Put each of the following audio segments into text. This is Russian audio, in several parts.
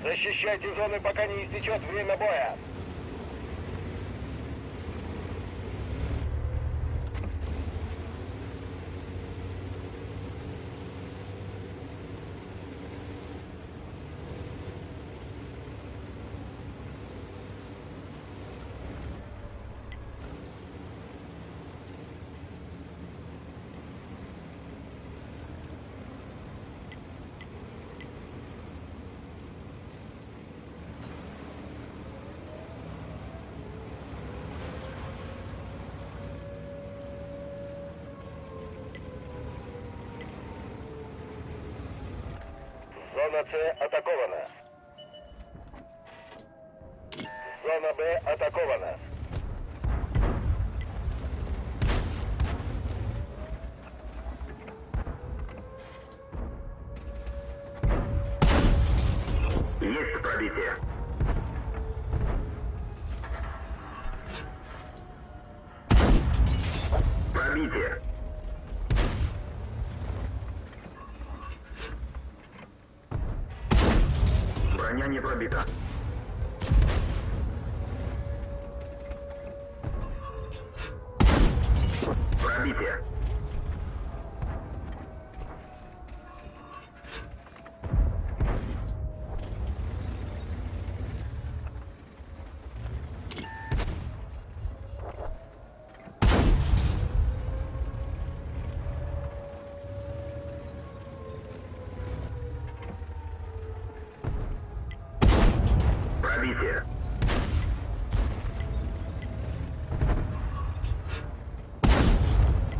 Защищайте зоны, пока не истечет время боя. Зона С атакована. Зона Б атакована. Есть пробитие. Пробитие. Броня не пробита. Пробитие. Пробитие.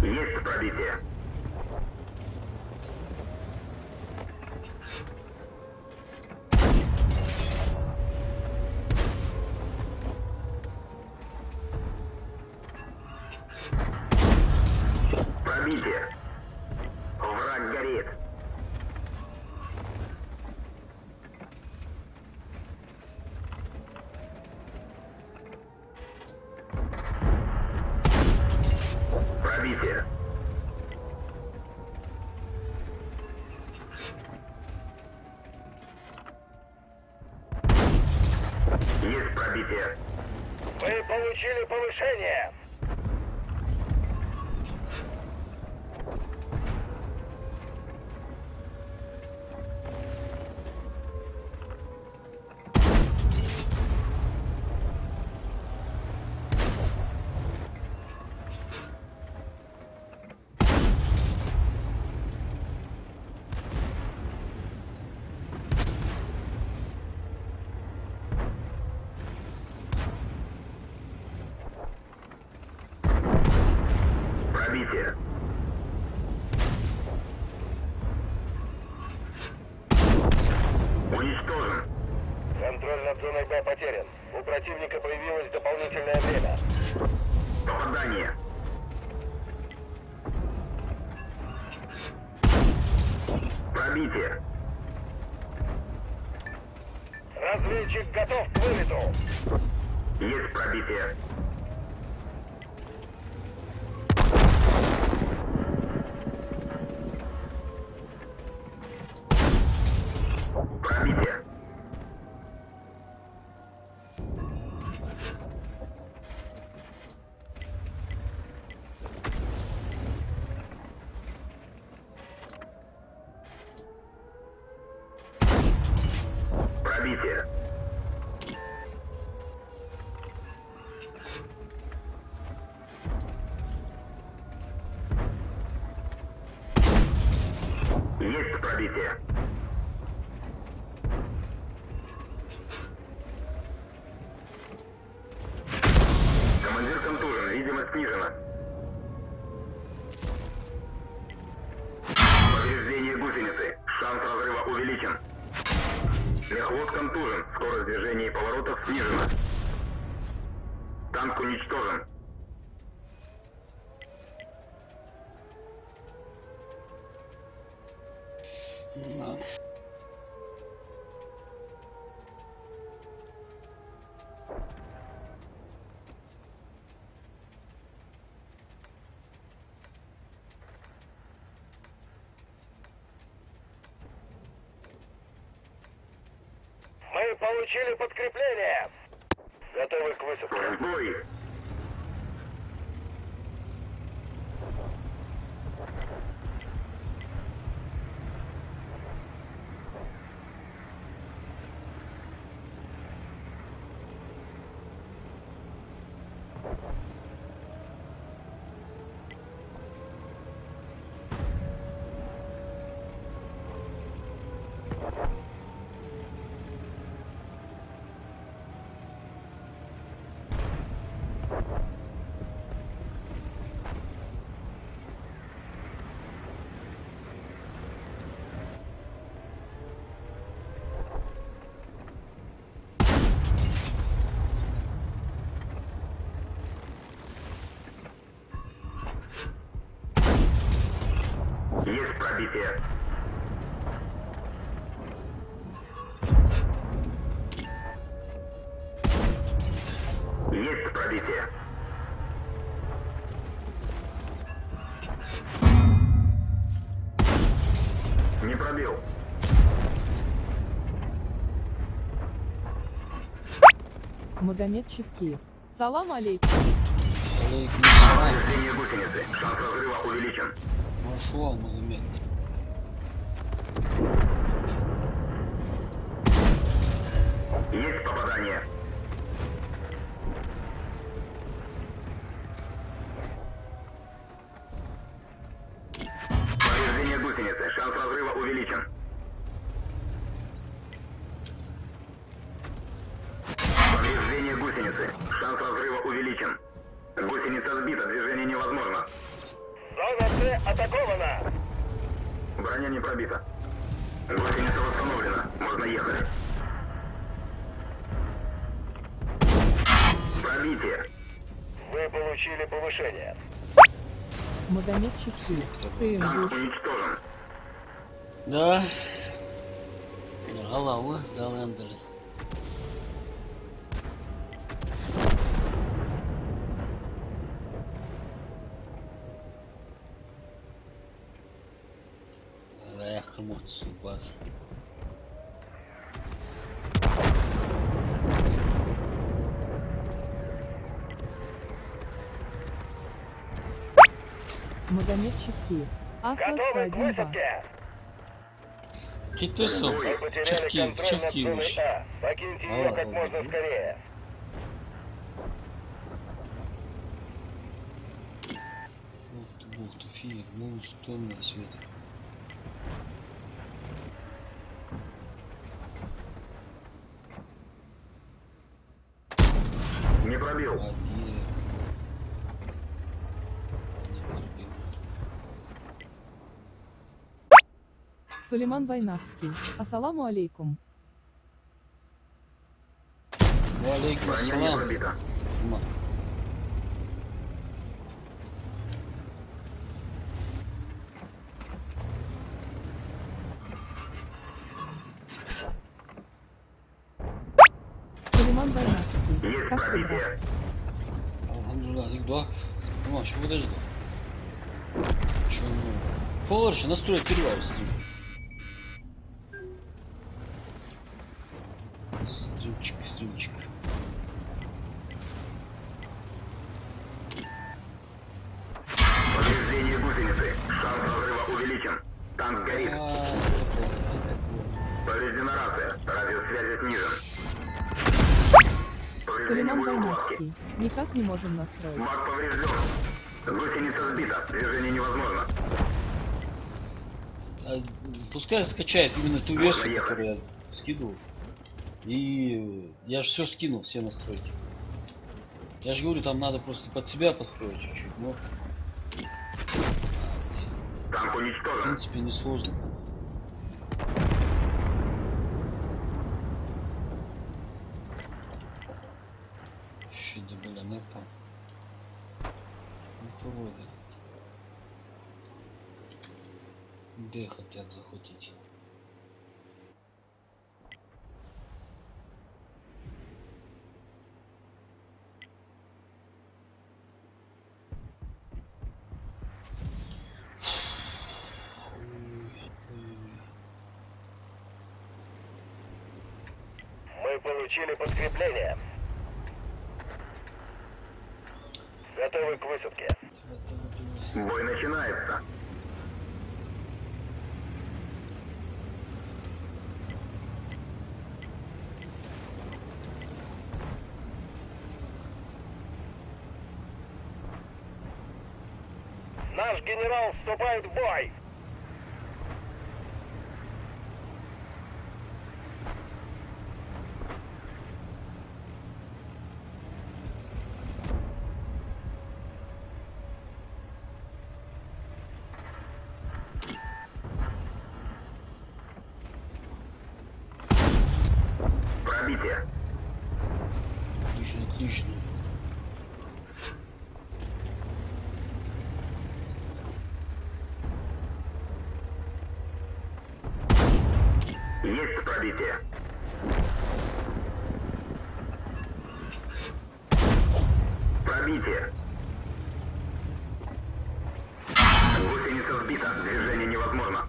Есть пробитие. Пробитие. Враг горит. Пробитие. Есть пробитие. Вы получили повышение. Пробитие. Уничтожен. Контроль над зоной Б потерян. У противника появилось дополнительное время. Попадание. Пробитие. Разведчик готов к вылету. Есть пробитие. Пробитие. Пробитие. Есть пробитие. Командир контужен, видимость снижена. Повреждение гусеницы. Шанс разрыва увеличен. Мехвод контужен, скорость движения и поворотов снижена. Танк уничтожен. Да. Мы получили подкрепление. Готовы к высадке. Бой! Есть пробитие. Есть пробитие. Не пробил. Магомед Шевкиев. Салам алейкум. Алейкум ассалам. Повреждение гусеницы. Шанс разрыва увеличен. Машуал, Магомед. Есть попадание. Повреждение гусеницы. Шанс разрыва увеличен. Повреждение гусеницы. Шанс разрыва увеличен. Гусеница сбита, движение невозможно. Зона С атакована. Броня не пробита. Гусеница восстановлена. Можно ехать. Пробитие. Вы получили повышение. Магомед Шевкиев. Ты Танк ингуш. уничтожен. Да. Головы, да, лендеры. Эх, мот субас. Магомед Шевкиев. Готовы к АХ-1-2. высадке. Китайцев, Вы потеряли Чевки, контроль над Чевки зоной выше. А. Покиньте ее как можно скорее. Ух ты, фир, ну что мне свет. Не пробил. Один. Не пробил. Сулейман Войнавский. Ассаламу алейкум. Валейкум Броня не ассалам. пробита. Ма. Сулейман Войнавский. Есть Как всегда. пробитие. Алхамдулилlah, никуда. Ну, что подожди. Че, ну. Фоллерши настроить перевар стрим. Стримчик. Повреждение гусеницы. Шанс разрыва увеличен. Танк горит. Это плохо. Повреждена рация. Радиус связи снижен. Повреждение Сулейман боеукладки. Войнавский. Никак не можем настроить. Бак поврежден. Гусеница сбита. Движение невозможно. Пускай скачает именно ту версию, ехать. которую я скидывал. И я же все скинул, все настройки. Я же говорю, там надо просто под себя построить чуть-чуть, но Танк в уничтожен. принципе не сложно. Еще добавляем мэпа. Это вроде. Д хотят захватить. Мы получили подкрепление. Готовы к высадке. Бой начинается. Наш генерал вступает в бой. Пробитие. Отлично, отлично. Есть пробитие. Пробитие. Гусеница сбита. Движение невозможно.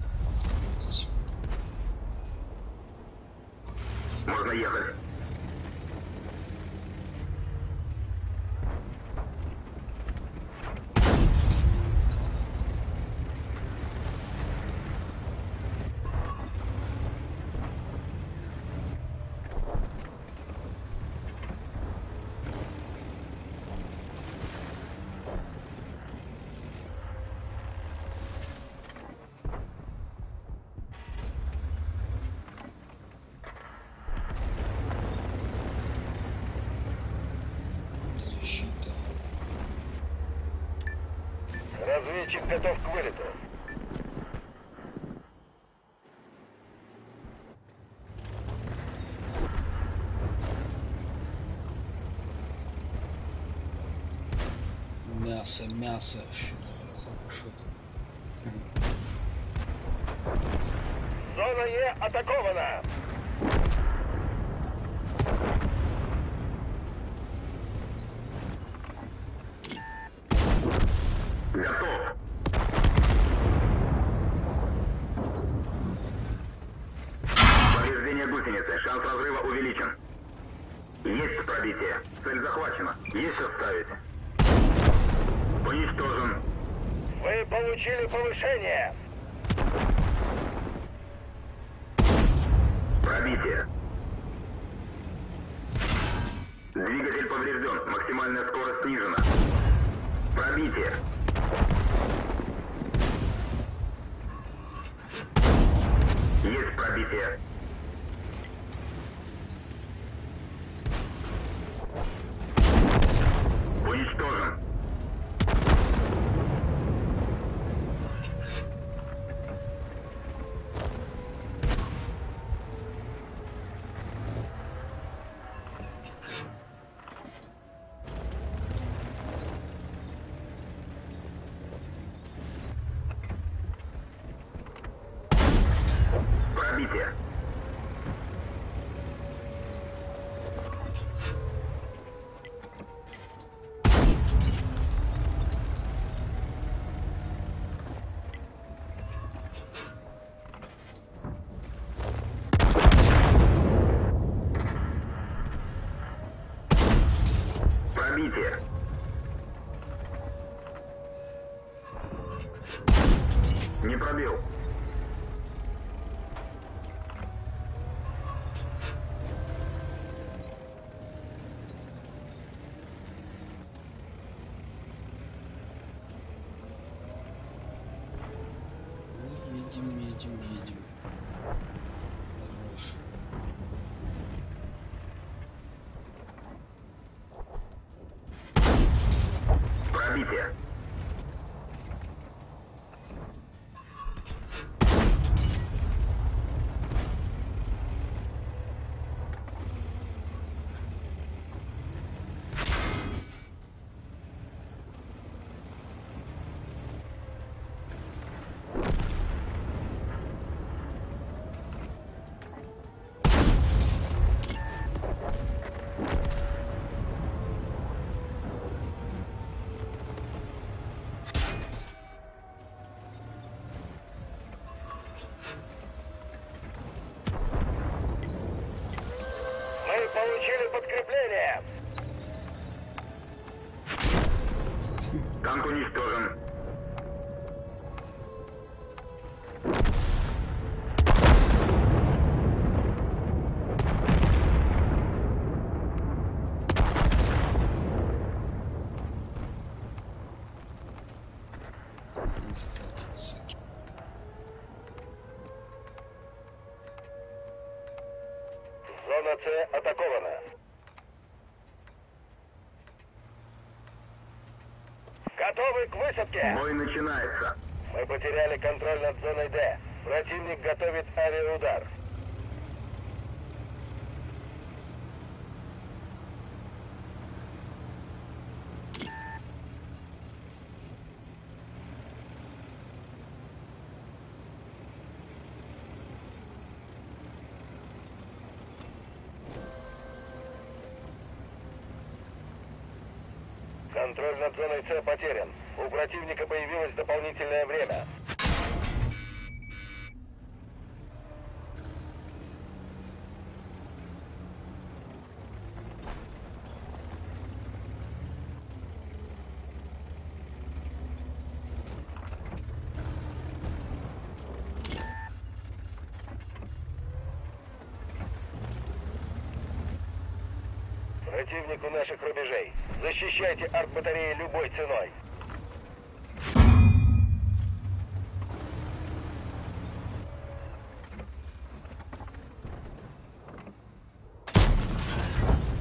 Можно ехать. Защита. Разведчик готов к вылету. Мясо, мясо. Что там? Зона Е атакована. Готов. Повреждение гусеницы. Шанс разрыва увеличен. Есть пробитие. Цель захвачена. Есть оставить. Уничтожен. Вы получили повышение. Пробитие. Двигатель поврежден. Максимальная скорость снижена. Пробитие. Есть пробитие. Уничтожен. Пробитие. Пробитие. Не пробил. Едем, едем, едем. Хорош. Пробитие. Получили подкрепление. Танк уничтожен. Зона С атакована. Готовы к высадке. Бой начинается. Мы потеряли контроль над зоной Д. Противник готовит авиаудар. Контроль над зоной С потерян. У противника появилось дополнительное время. Противник у наших рубежей. Защищайте артбатареи любой ценой.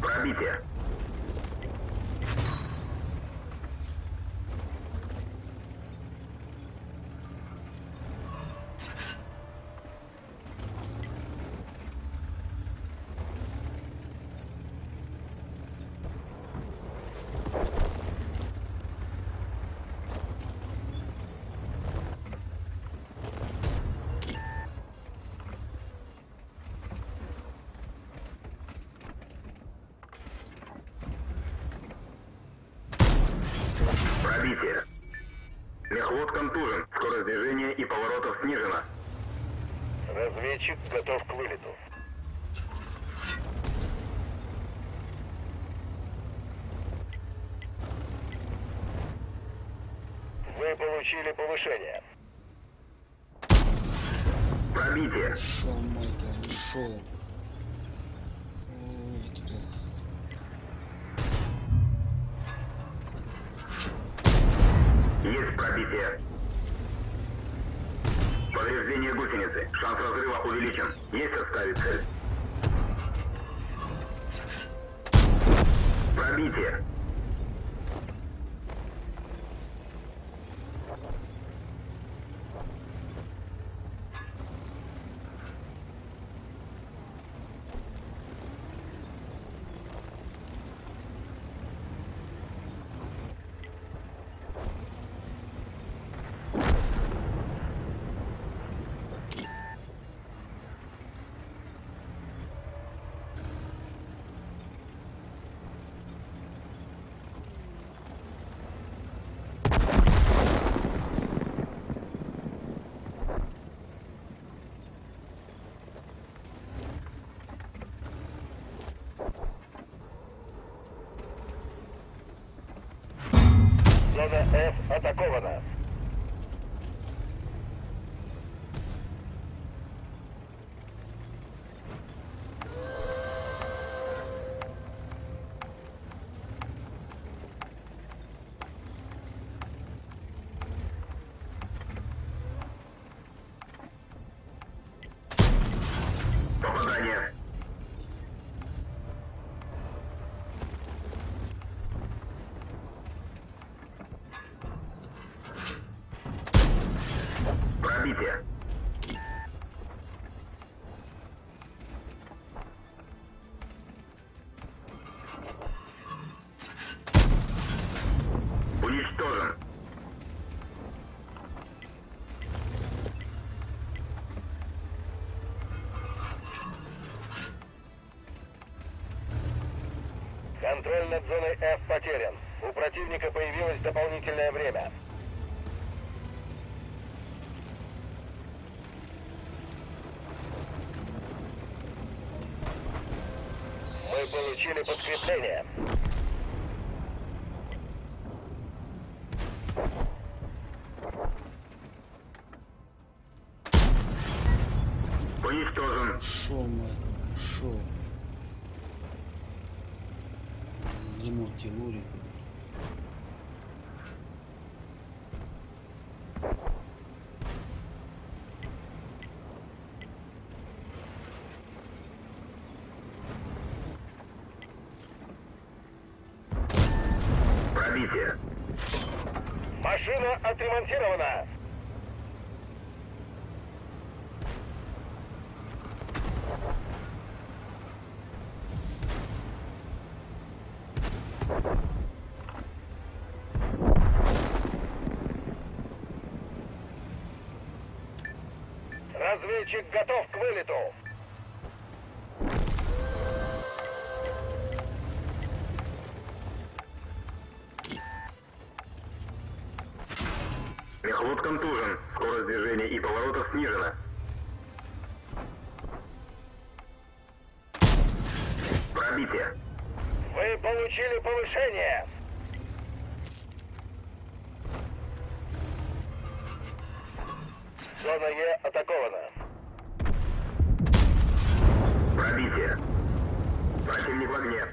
Пробитие. Пробитие. Мехвод контужен. Скорость движения и поворотов снижена. Разведчик готов к вылету. Вы получили повышение. Пробитие. Шо, мать-то, шо. Ой, туда. Есть пробитие. Повреждение гусеницы. Шанс разрыва увеличен. Есть оставить цель. Пробитие. Зона F атакована. Попадание. Пробитие. Уничтожен. Контроль над зоной F потерян. У противника появилось дополнительное время. Мы получили получили подкрепление. Уничтожен. Шо, Майкл, шо? Ремонт Телури. Пробитие. Машина отремонтирована. Разведчик готов к вылету. Мехвод контужен. Скорость движения и поворотов снижена. Пробитие. Вы получили повышение. Зона Е атакована. Пробитие. Противник в огне.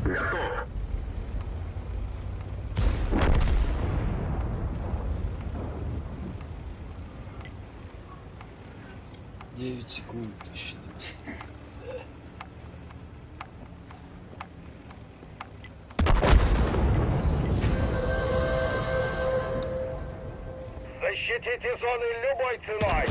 Готов. 9 секунд точно. Защитите зоны любой ценой.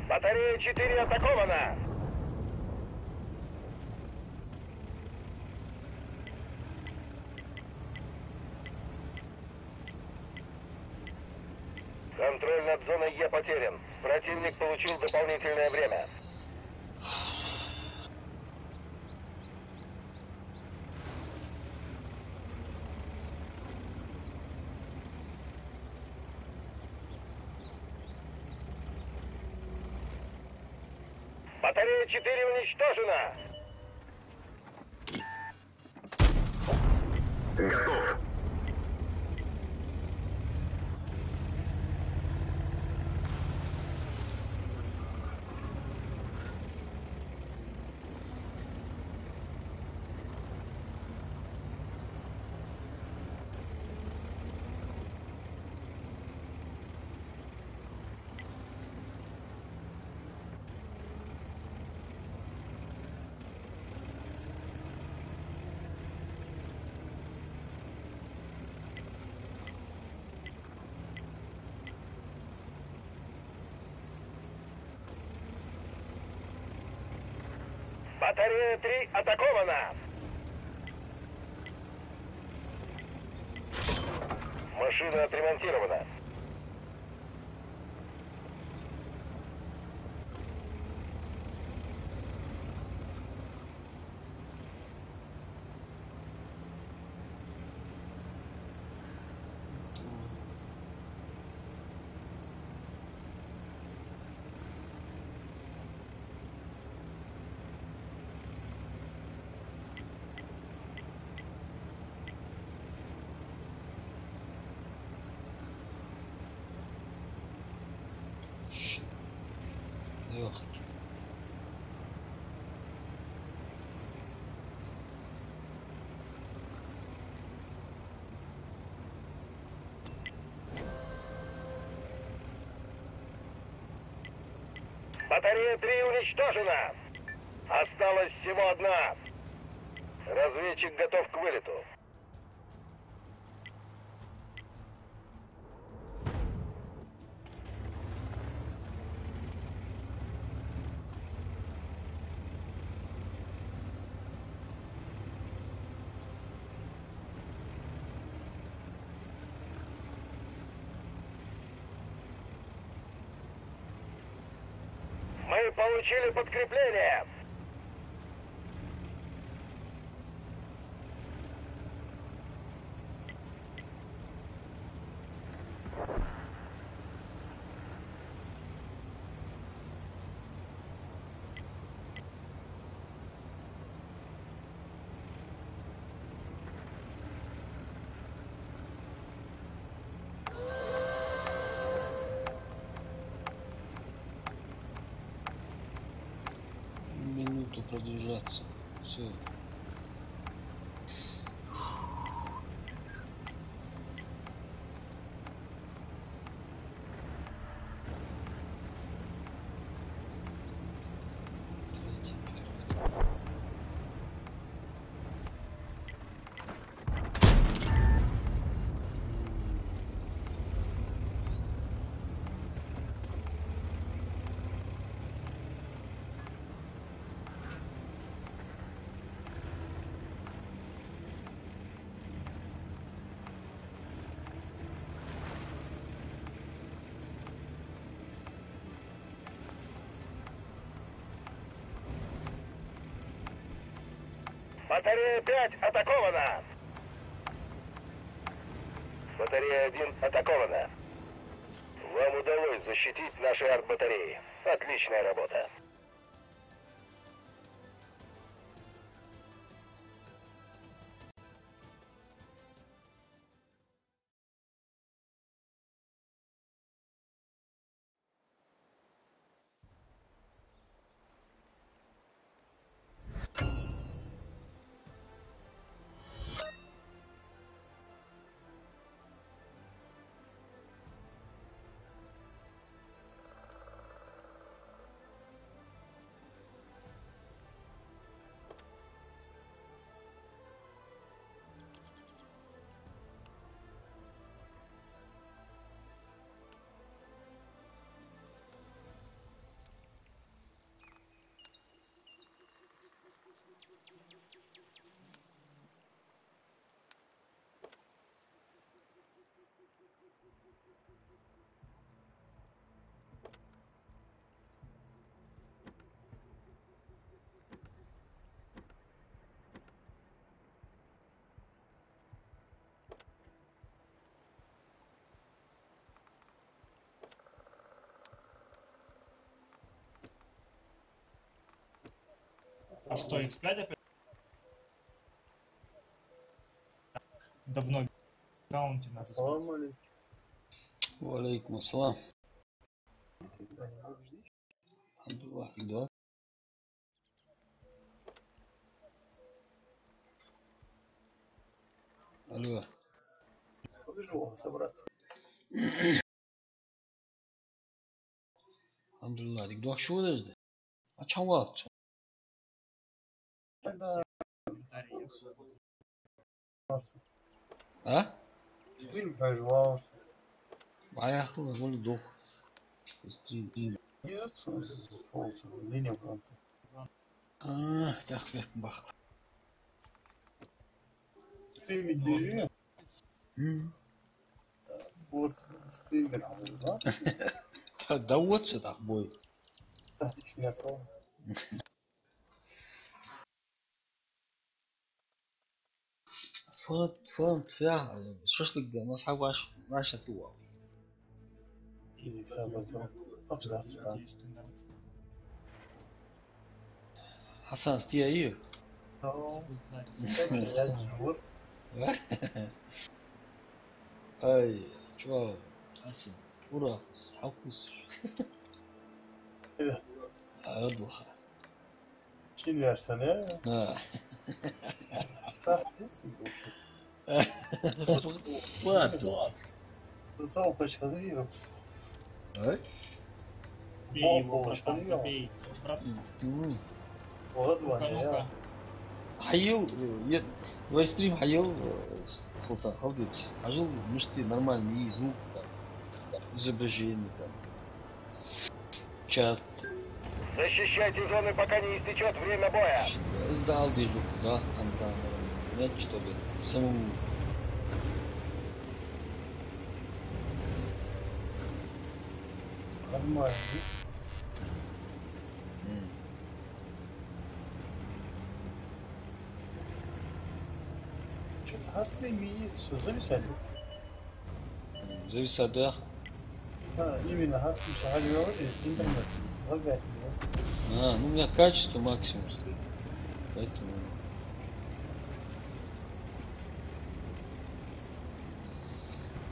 Батарея 4 атакована. Контроль над зоной Е потерян. Противник получил дополнительное время. Батарея 4 уничтожена. Готов. Батарея 3 атакована. Машина отремонтирована. Эх. Батарея 3 уничтожена. Осталась всего одна. Разведчик готов к вылету. Мы Мы получили подкрепление. Минуту продержаться. Все. Батарея 5 атакована. Батарея 1 атакована. Вам удалось защитить наши арт-батареи. Отличная работа. А что, X5 опять? Давно в аккаунте нас. Ассаламу алейкум. Валейкум ассалам. Всегда не будешь ждать? Абдуллах, да? Алло. Побежал собраться. Alhamdulillah. Dik doak şu özde. Açan var. Тогда Ha? стрим проживался. Ayaklı golü dok. Stream. Не засунулся. Линия фронта. Ah, так bak. Стрим ведь режим. Hmm. Вот стример, да? Davutsa tak boy. Отличный отвал. فهمت فيها شوشلك ده مصحاب واش توا. Физик сообразил. Акшдар çıkan. Hasan stiya iyi. Sen реально живут. Ay, çuval. Hasan. Urak. Hakus. Evet. Aduha. Çin versene. Ha. Tahtisi bu şey. What? Сам почкадывал. Ay. Бей его, Бомба, братан, что бей. Брат, Вот ну-ка, ваня. ну-ка. Hayıl, весь стрим hayıl, Султан, халдец. Ажил, мышцы нормальный, и звук, там, изображение, там, чат. Защищайте зоны, пока не истечет время боя. Сдал движуху, да, там, нет, что ли, самому. Нормально. Что-то хастрим и все, зависали. Зависает, да? Именно хастрим шахалио и интернет. Лагает меня. Ну у меня качество максимум стоит. Поэтому...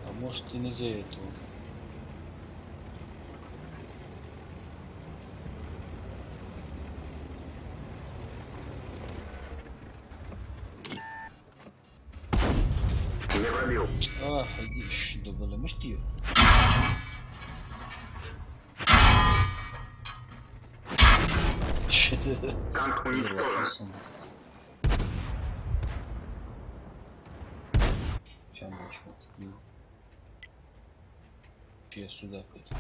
А может и не из-за этого. Не пробил. Иди сюда, бля, муштир. Танк уничтожен. Сейчас мы я сюда пойду.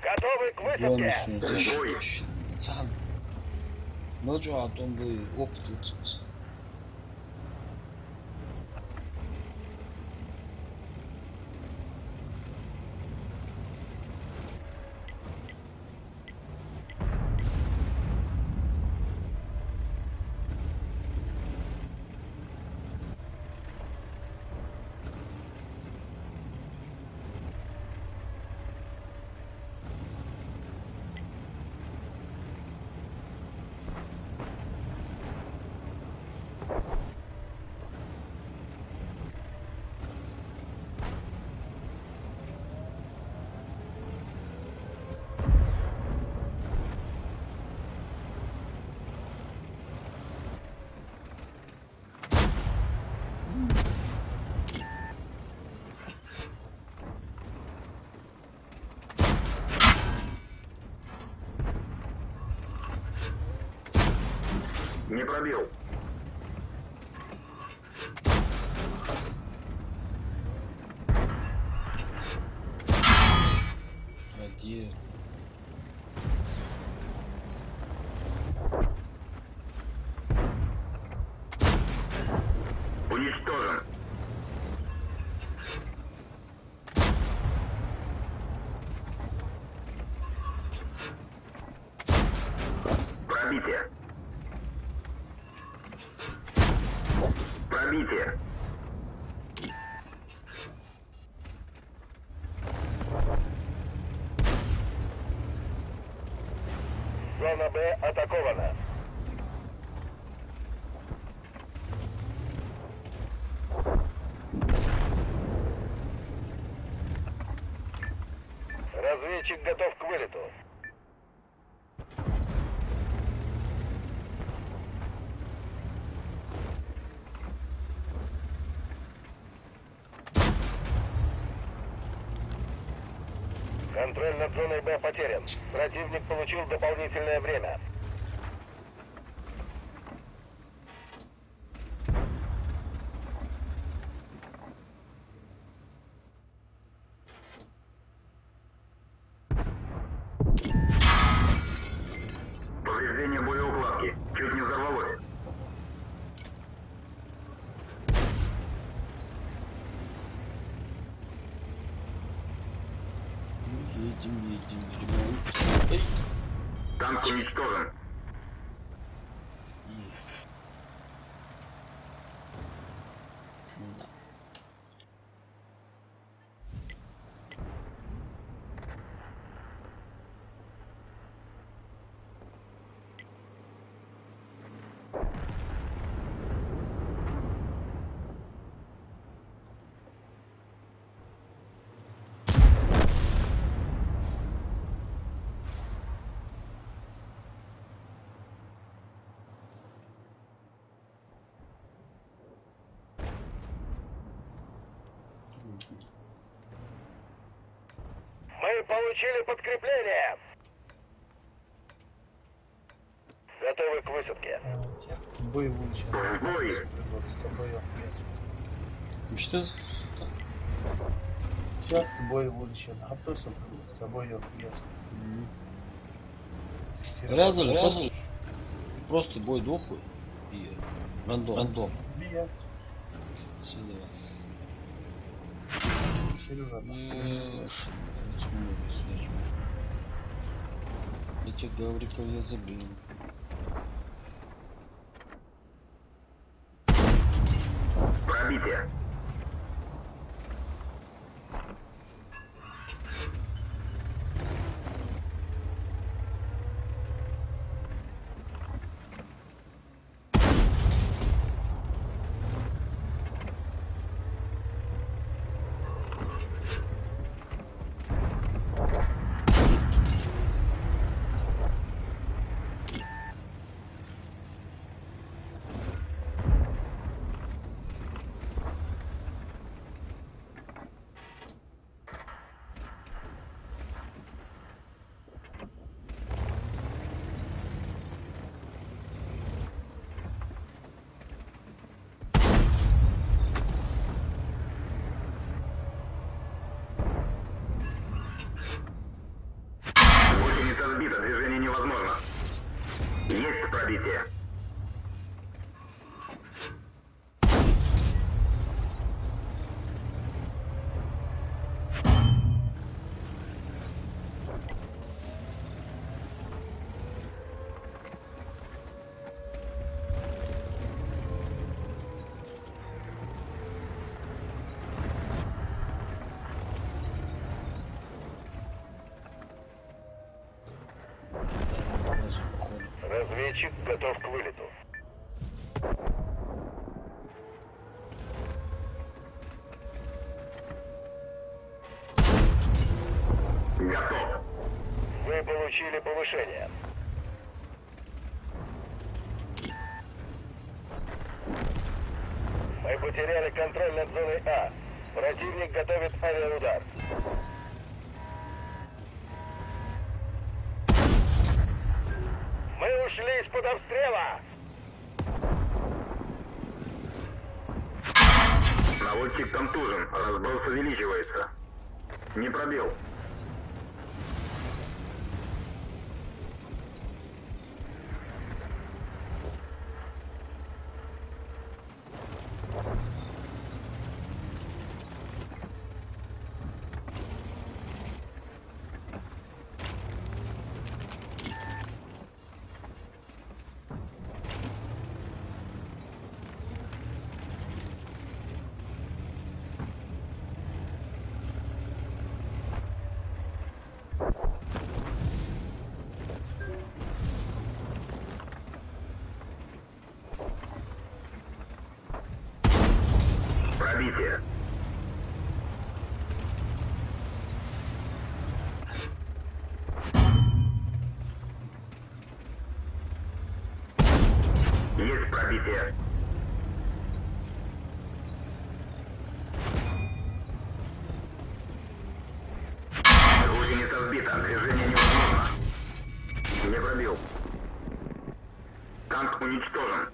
Готовы к высадке. Бонусную защиту. Пацан. Ну что, а то бы опыт учился. Не пробил. Где? Уничтожен. Пробитие. Пробитие. Зона Б атакована. Разведчик готов к вылету. Контроль над зоной Б потерян. Противник получил дополнительное время. Повреждение боеукладки. Чуть не взорвалось. Едем, ребят. Эй! Танк уничтожен. Да. Мы получили подкрепление. Готовы к высадке. Тягаться бой лучше. Бой. С собой Что? Тягаться бой лучше. Готовься с собой ясно. Разу. просто бой дохуй и рандом. Бия. Сюда. Сережа. Этих гавриков я забил. Пробитие. Гусеница сбита, движение невозможно. Есть пробитие. Базу, походу. Разведчик готов к вылету. Готов. Вы получили повышение. Мы потеряли контроль над зоной А. Противник готовит авиаудар. Мы ушли из-под обстрела! Наводчик контужен, разброс увеличивается. Не пробил. Пробитие. Есть пробитие. Гусеница сбита, движение невозможно. Не пробил. Танк уничтожен.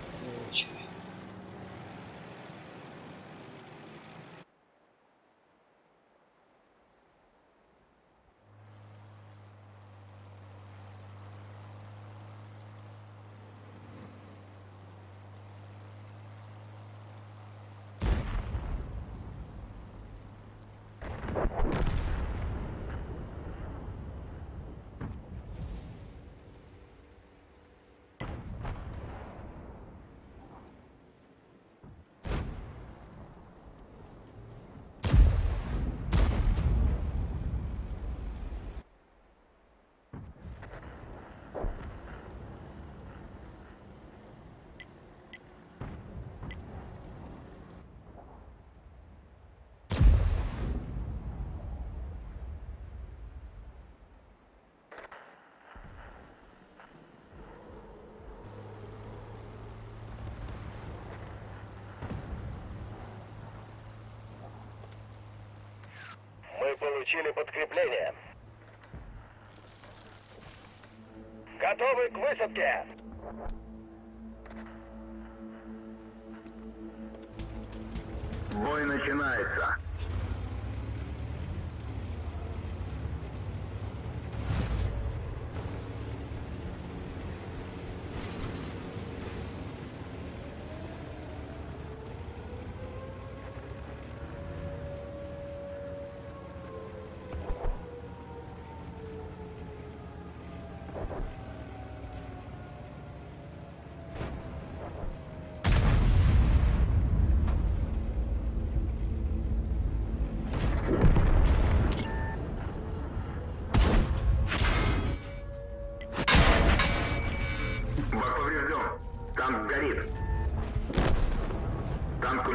Сволочи. Мы получили подкрепление. Готовы к высадке! Бой начинается.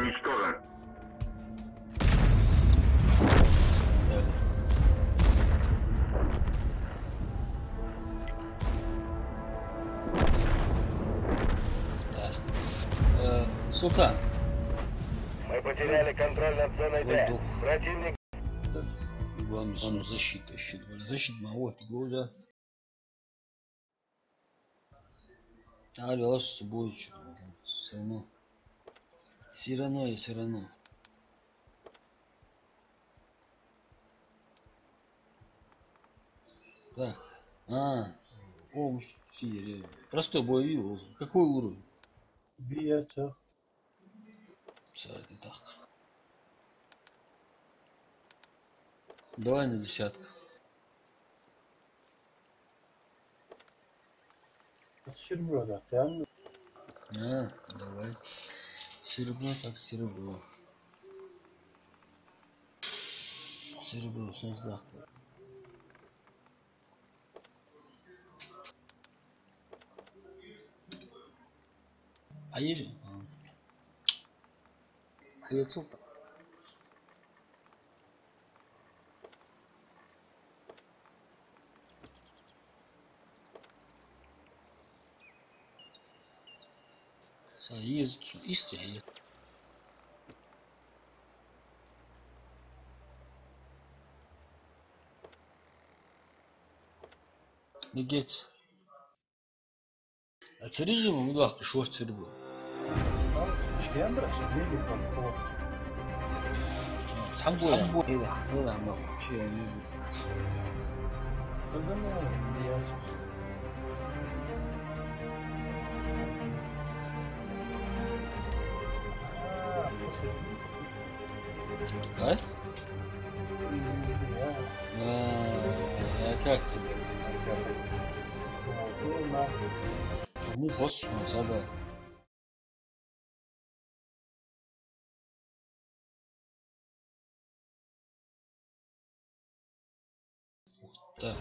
уничтожен. Далее. Так. Султан. Мы потеряли контроль над зоной Д. Воздух. Противник Главное, защита еще. Защита, вот, года. А, велась с собой что-то. Все равно. Все равно. Так. О, простой боевик. Какой уровень? Бьется. Кстати, так. Давай на десятку. Серебро, да, там. Давай. Серебро, так серебро. Серебро, создах. А еле? Яйцо. Есть истина. Геть. А це режимом удах пішов в серебро. Üçgen bıraksın. Ne bileyim bak. Sambo. Eyvah bak. Şey yani. O zaman biyatı. После. А? Ya. Как тебе? Olma. Ну, просто задал. Так.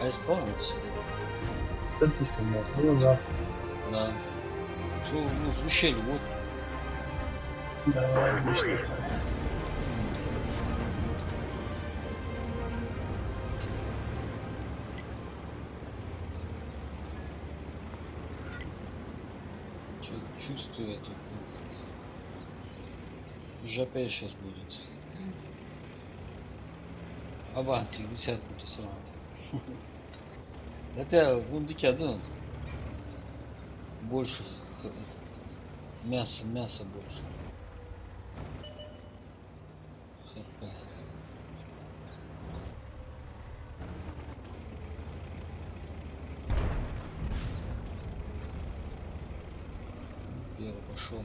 А Эстонец? Статистика. Ну да. Да. Что, ну, звучали, вот. Давай, обычно. Чувствую это. ЖП сейчас будет. Авансик, десятку-то сразу. Это в бундике, да? Больше. Мясо больше. ХП. Первый пошел.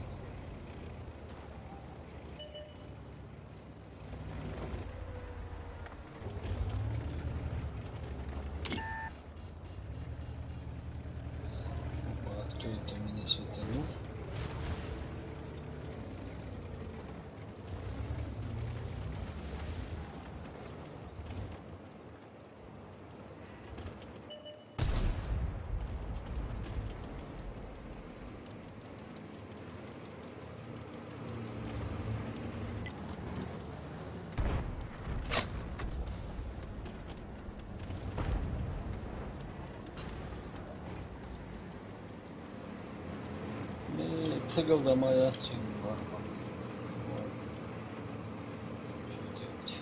Опа, а кто это меня светанул? Прыгал до моя Что делать?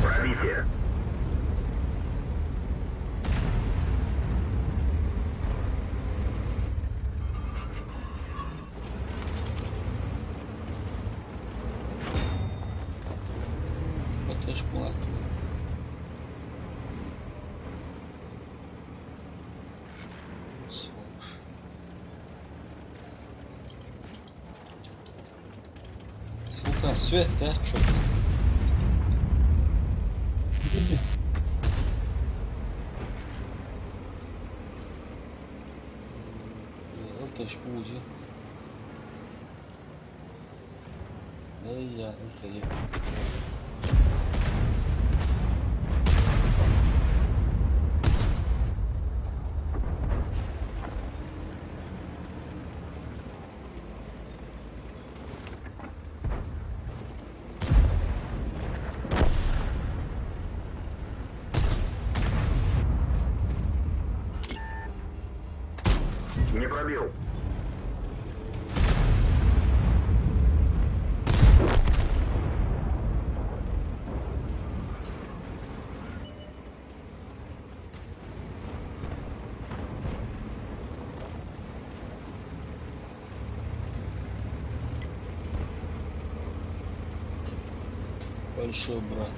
Пробитие. Потешку. Сволочь. Султан, свет, да? Чё? Taş bulucu. Ya انت ليه؟ Не пробил. Большой брат.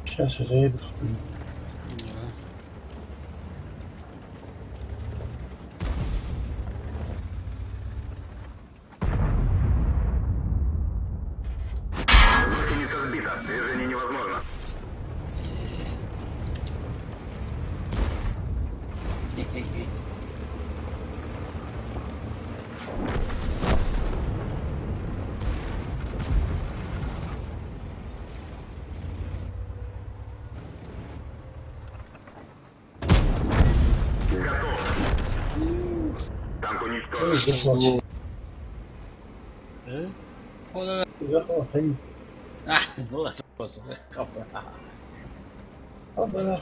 Сейчас я заеду в спину. Гусеница сбита. Движение невозможно. Готов. Танк уничтожен. Захват. Хода. Захват, они. Была способ. Капа. А, да,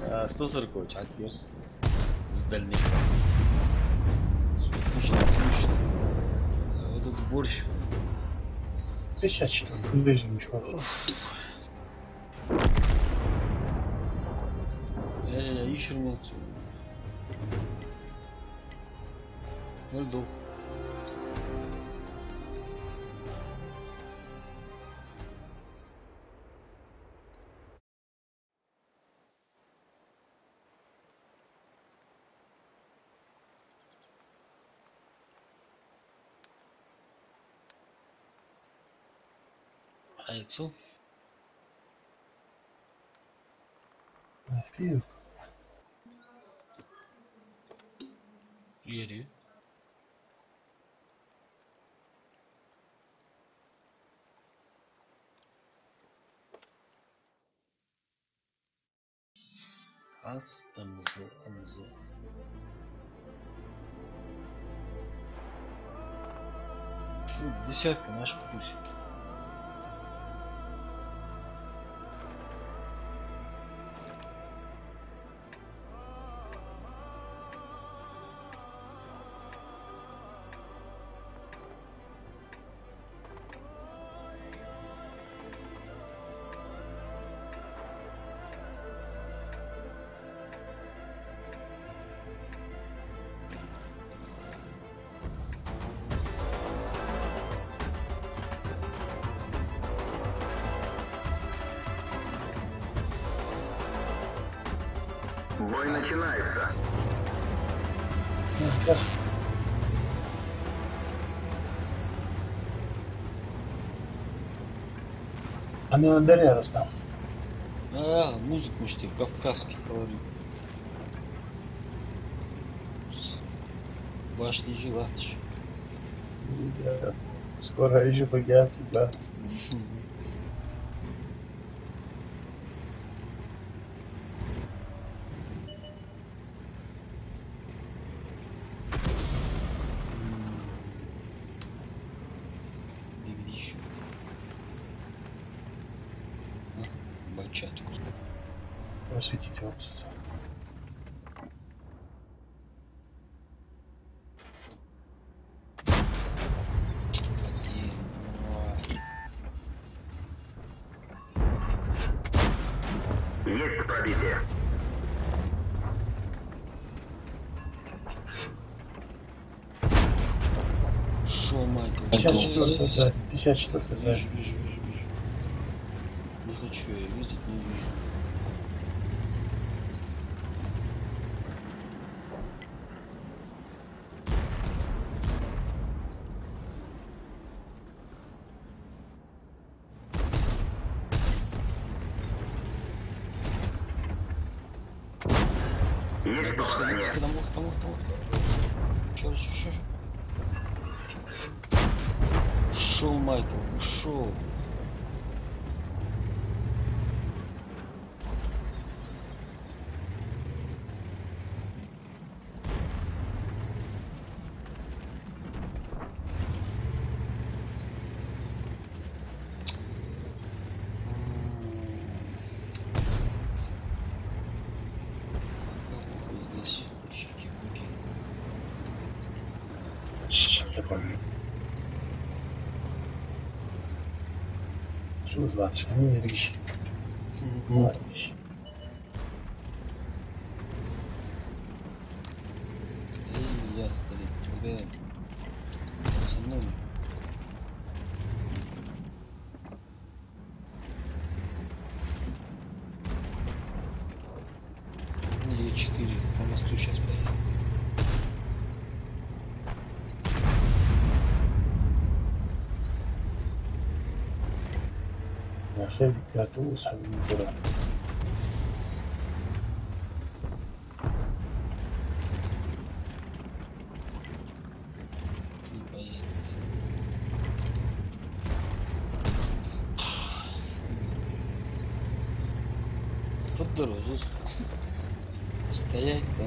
да. 140 отверз. С дальника. Отлично, отлично. Вот этот борщ. 54, ближний чувак. Ищем минуту. 0 дух. Яйцо. Фью. Ери. Аз МЗ. Десятка наш пусть. Бой начинается. А мне на дыре растал. Музыку что кавказский колорит. Башни желатыш. Скоро еще погас, да. чатику. Просветите опцию. Есть пробитие. Шо, Майкл? 54 за. 54 за. Вижу. Не хочу я видеть, не вижу. Есть попадание. Там. Чё? Ушел, Майкл, ушел. Кого здесь? Чики-пуки. Что такое? Что, Златочка, не рыщи. Не рыщи. Эй, я, старик, тебя пацаны. Е4 по мосту сейчас поедем. На шебе пятого особенно дурак. Не поедет. Под дорогу. Стоять, да?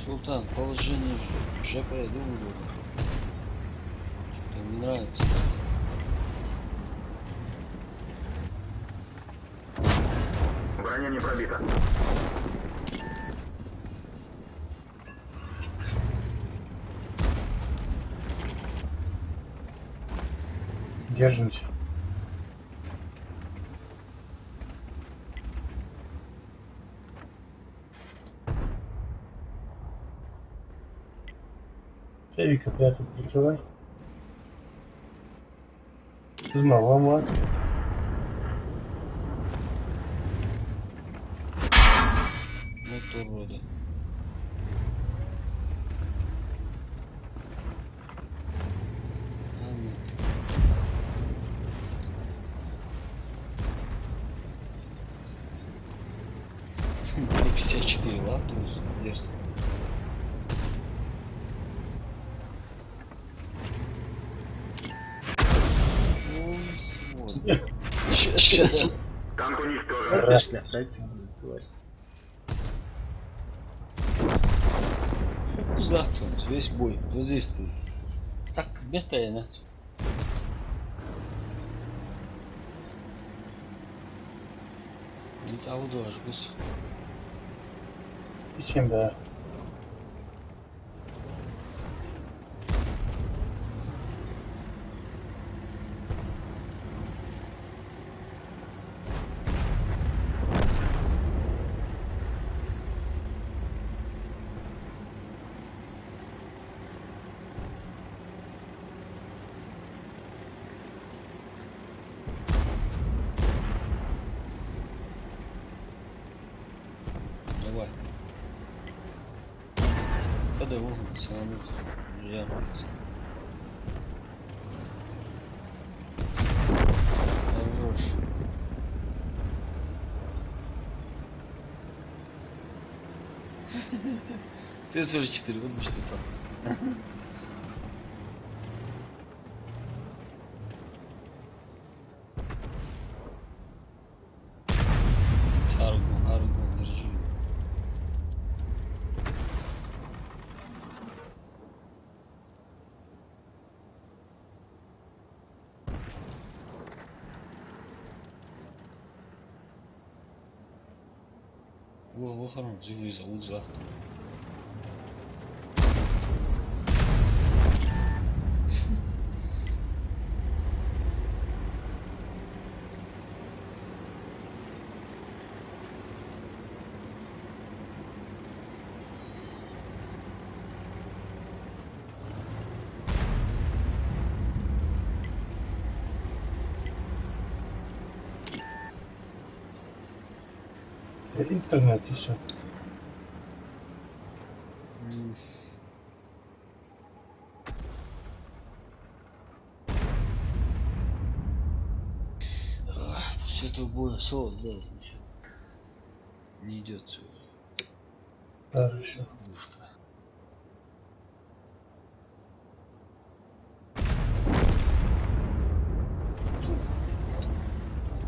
Султан, положение ЖП, думаю, что-то не нравится. Броня не пробита. Держимся. Шевика пятый прикрывай. Кузьма, ломаться. Вот уроды. А, нет. Ты 54 латус, дерзко. Сейчас. Танк уничтожен. Рашля, дайте мне, тварь. Завтра весь бой. Вот здесь ты. Так, бетая нас. Не того даже без. И 7, да. надо его все равно друзья находятся. Хорош. Т-44, вот бы что там. Аргон, держи. Во охрану, живи, зовут завтра. Интернет и все. После этого боя соло, да, ничего. Не идет все. Хорошо. Пушка.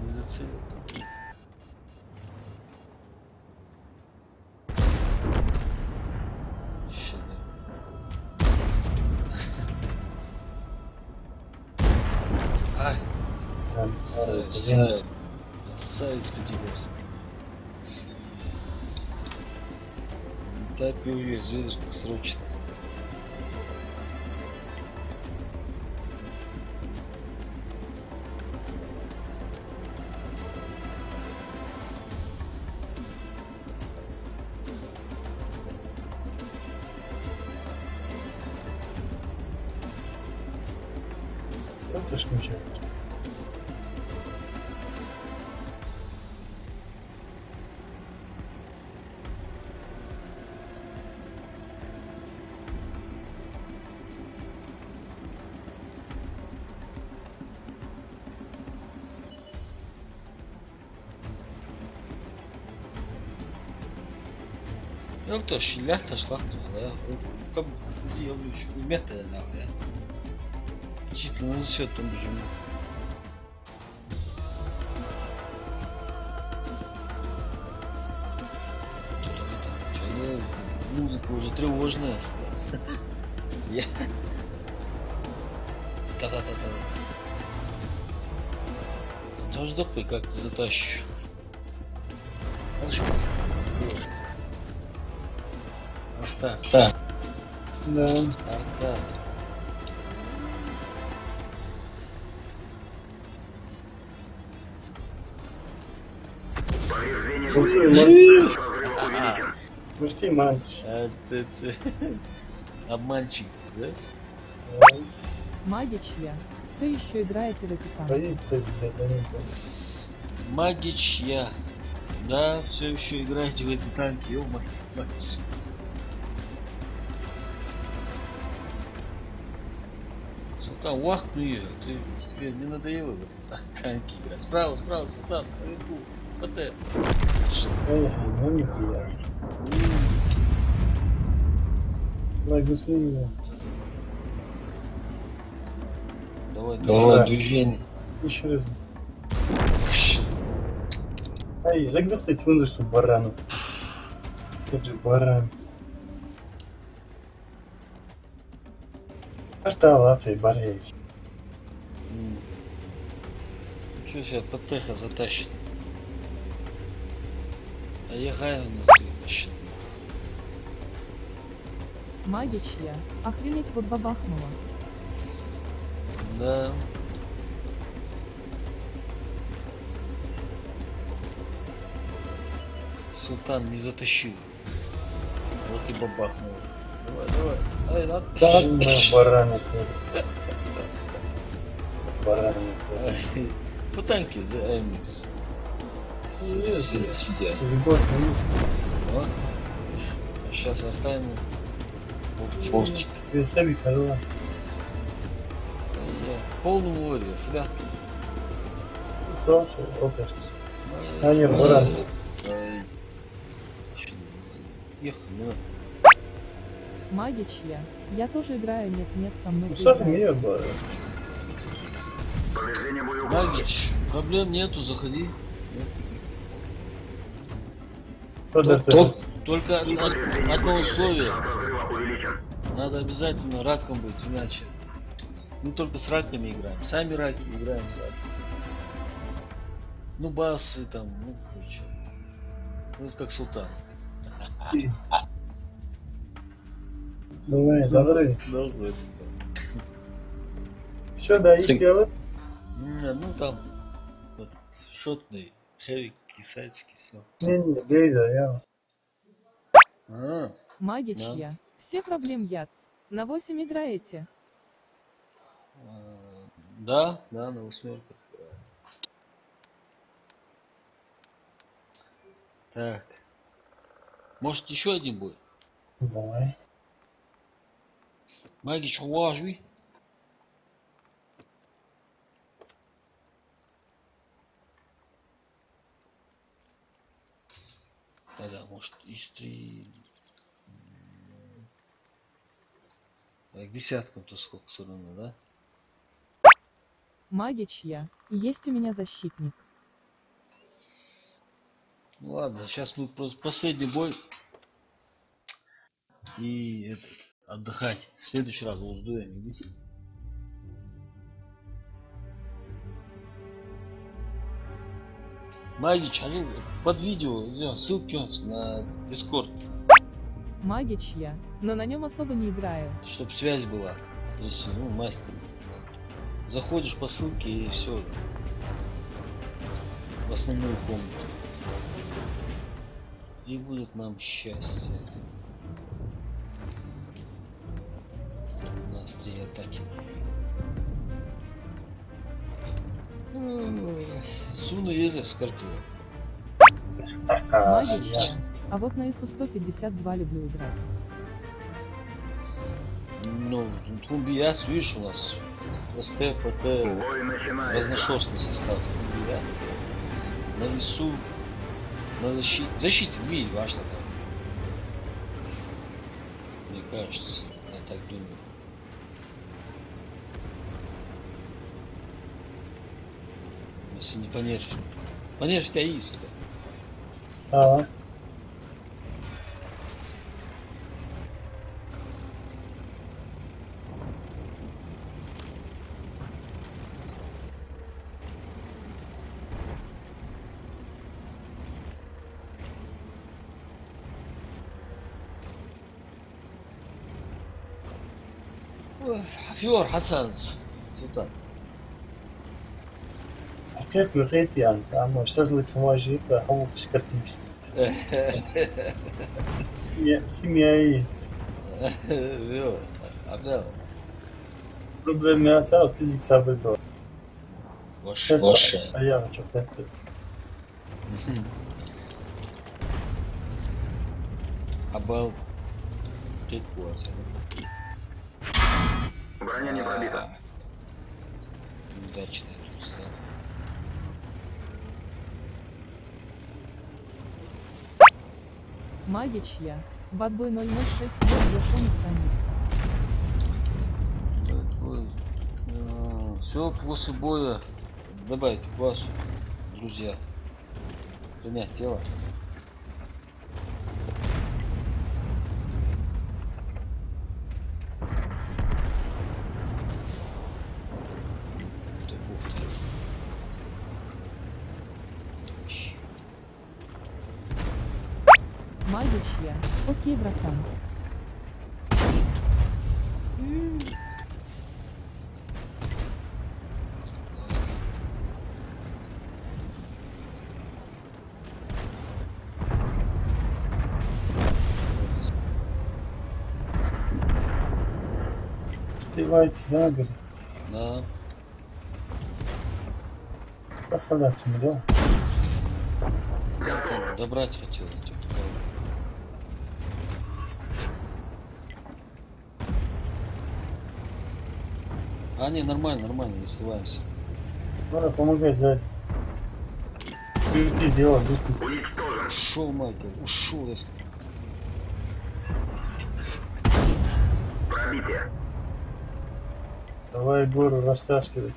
Не зацелил там. Еще да. Ай, Савец Пятигорск. Тапи увез, звездочку срочно. Это ж ничего. Yok da şillah taşlaktı ya. Там я еще методы надо, я. Чисто на засвет там бежим. Музыка уже тревожная стала. Я. Та-та-та-та. Даже допой как-то затащишь. Арта. Да. Арта. Повреждение Пусти, увеличено. Шанс разрыва увеличен. Пусти, мальчик. Это обманщик, да? Маги чья? Все еще играете в эти танки? Боится, блядь, да нет. Магич я. Да, все еще играете в эти танки, ё-моё. Султан, вахну ее, тебе не надоело в эти танки играть? Справа, Султан, наверху, ПТ. Эх, ну не приятно. Благослови. Давай, движение. Еще раз. Ай, загвоздить вынужу барану. Тот же баран. Арта Латвии, Баревич. Что себя ПТХ затащит? А я гаю на вообще. Маги чья? Охренеть, вот бабахнула. Да. Султан не затащил. Вот и бабахнул. Давай. Ай, надо. Да, бараны. Бараны. Футанки за АМС. Есть. Сидят. Любовь, Вот. Сейчас арта ему. Фортик. Tabii karılar. Полный warrior, фряд. Doğru söylüyor. O kadar. Hayır, Orhan. Ехал, не надо. Магичья. Я тоже играю, нет, со мной. Musa поиграй. niye böyle? Повреждение боеукладки. Магич, проблем нету, заходи. Kadar Только Повреждение одно букета. условие. Шанс разрыва увеличен. Надо обязательно раком быть, иначе. Мы только с раками играем. Сами раки играем сами. Ну басы там, ну короче. Ну это как султан. Давай, давай. Да, вот. Что, да, есть дело? Ну там вот, шотный, хэви, кисайский, все. Не, değil de ya. Магичья. Все проблем яд. На 8 играете. Да, на восьмерках играю. Так. Может еще один будет? Давай. Магич, уважуй. Да, может из 3. К десяткам-то сколько все равно, да? Магичья. Есть у меня защитник. Ну ладно, сейчас мы просто последний бой. И отдыхать. В следующий раз уздуем, видите? Магич, под видео ссылки на Discord, Магичья. Но на нем особо не играю. чтобы связь была. Если, ну, мастер. Заходишь по ссылке и все. В основную комнату. И будет нам счастье. У нас 3 атаки. Суну ездят с картой. Магичья. А вот на ИСу-152 люблю играть. Ну, Тумбияс, видишь, у нас СТ, ПТ, Бой начинается. разношерстный состав. Тумбияс. На весу, на защите в мире важно там. Мне кажется, я так думаю. Если не понерфить. Понерфить аиста. Tamam. Fior Hasan Sultan. كيف بغيت يعني زعما اشتغلت في مواجهة فحاول تشكرتني يا سيميائي Fior, Abdel. Problem ya sağız fiziksel bir doğru. Boş. Ayağı çok kötü. Абал. Tek bu asıl. Броня не пробита. Удачный просто. Магичья. Бадбой 006 завершен сами. Все после боя добавить вас, друзья. Принять тело. Магичья. Окей, братан. Успевайте, да, говорит. Да. Оставляйте меня. Добрать хотел. А, не, нормально, нормально, не сливаемся. Надо помогать сзади. Быстрее делай, быстрее. Уничтожен. Ушел, Майкл, ушел. Пробитие. Давай гору растаскивать.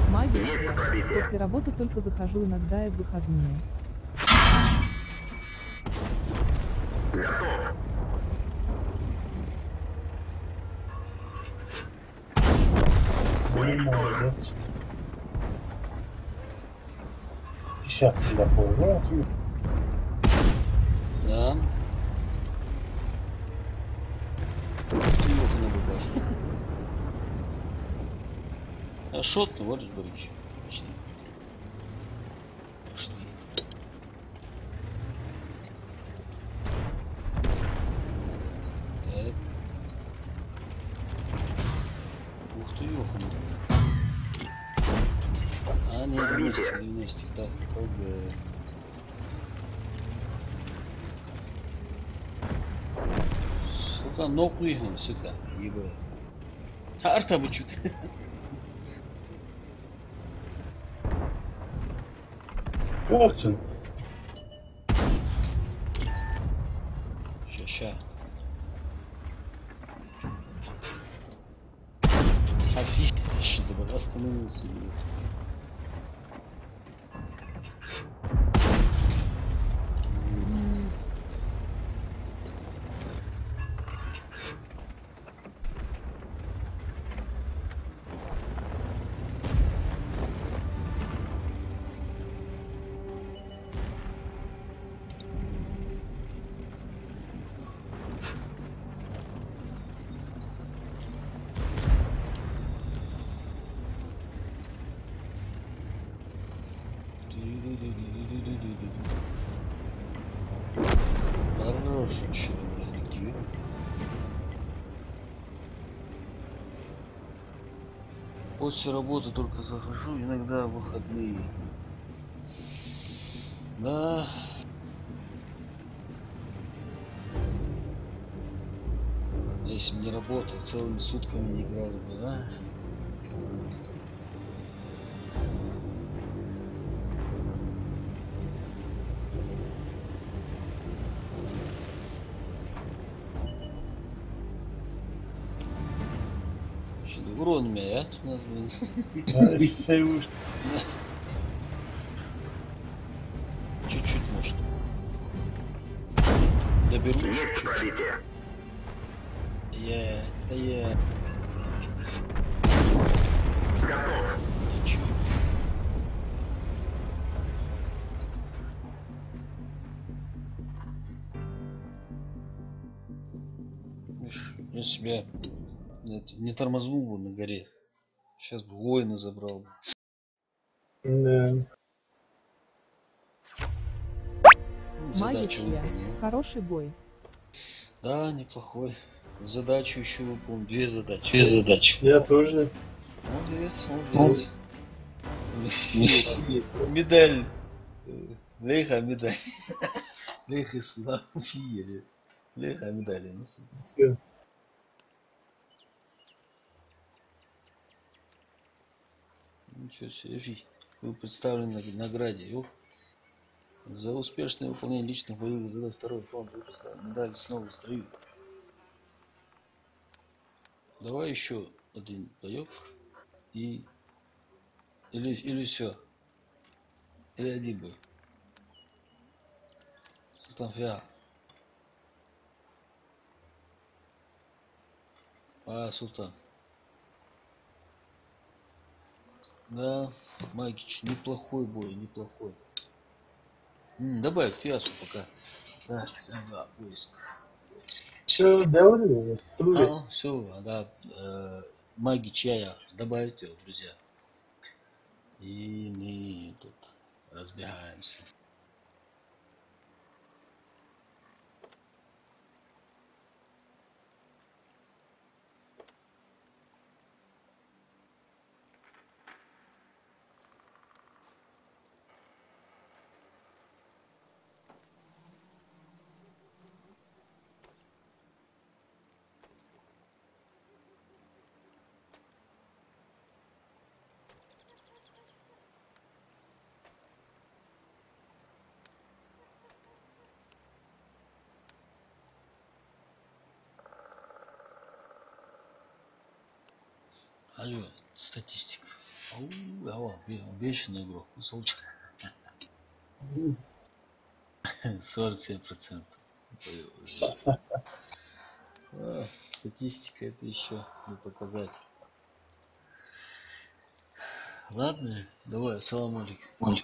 Магия. Пробитие. После работы только захожу иногда и в выходные. Готов. Блин, молодец. Десятки такой, вот. Да. Трёх на бабах. А шот, ну, вот Борис. Почти. Почти. Так. Ух ты, ёханый. А, не, 90, так, ого. Сука, ног уйгун, сука, ебать. Арта бы чуть. Корчен. Ща. Хафи, что-то остановился. Хорош, еще где? После работы только захожу, иногда в выходные. Да. Если бы не работал, целыми сутками не играл бы, да? Урон меня, а? У нас, блин. Чуть-чуть, может. Доберу еще чуть-чуть. Пробитие. Стоять. Готов. Ничего. Я себя не тормознул бы на горе. Сейчас бы воина забрал бы. Да. Задачу Магия. выполнил. Хороший бой. Да, неплохой. Задачу еще выполнил. Две задачи. Я тоже. Молодец. Медаль. Лейха медаль. Лейха славили. Лейха медали. Всё. Ничего себе. Вы представлены на награде. Ух. За успешное выполнение личных боевых задач второй фонд выпустил медаль снова в строю. Давай еще один боек и или все. Или один бой. Султан Фиа. А, Султан. Да, Магич, неплохой бой, неплохой. Добавь фиасу пока. Так, ага, поиск. Все, добрый. Все, да. Магич я добавить его, друзья. И мы тут разбегаемся. Aju, статистика. Ау, бешеный игрок. Случай. 47%. Статистика это еще не показатель. Ладно, давай, ассаламу алейкум.